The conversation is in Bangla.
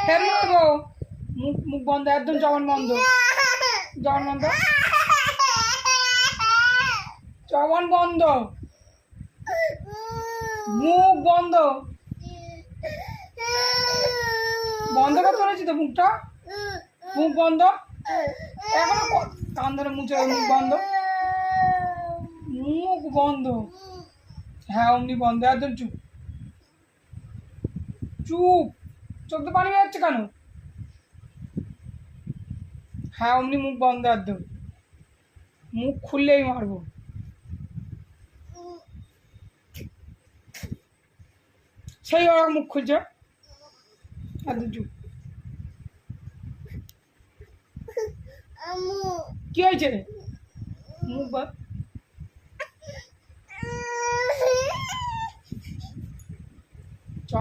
ফের মারবো। মুখ মুখ বন্ধ, একদম জবান বন্ধ, জবান বন্ধ, জবান বন্ধ, মুখ বন্ধ, বন্ধ করতে বলেছি তো মুখটা, মুখ বন্ধ, এখনো কান ধরে মুছে, মুখ বন্ধ, মুখ বন্ধ, হ্যাঁ অমনি বন্ধ, একদম চুপ চুপ। চোখ তো পানি বেরোচ্ছে কেন? হ্যাঁ অমনি মুখ বন্ধ, একদম মুখ খুললেই মারবো। সেই ওরা মুখ খুলছে, একদম চুপ। কি হয়েছে? মুখ বল। চ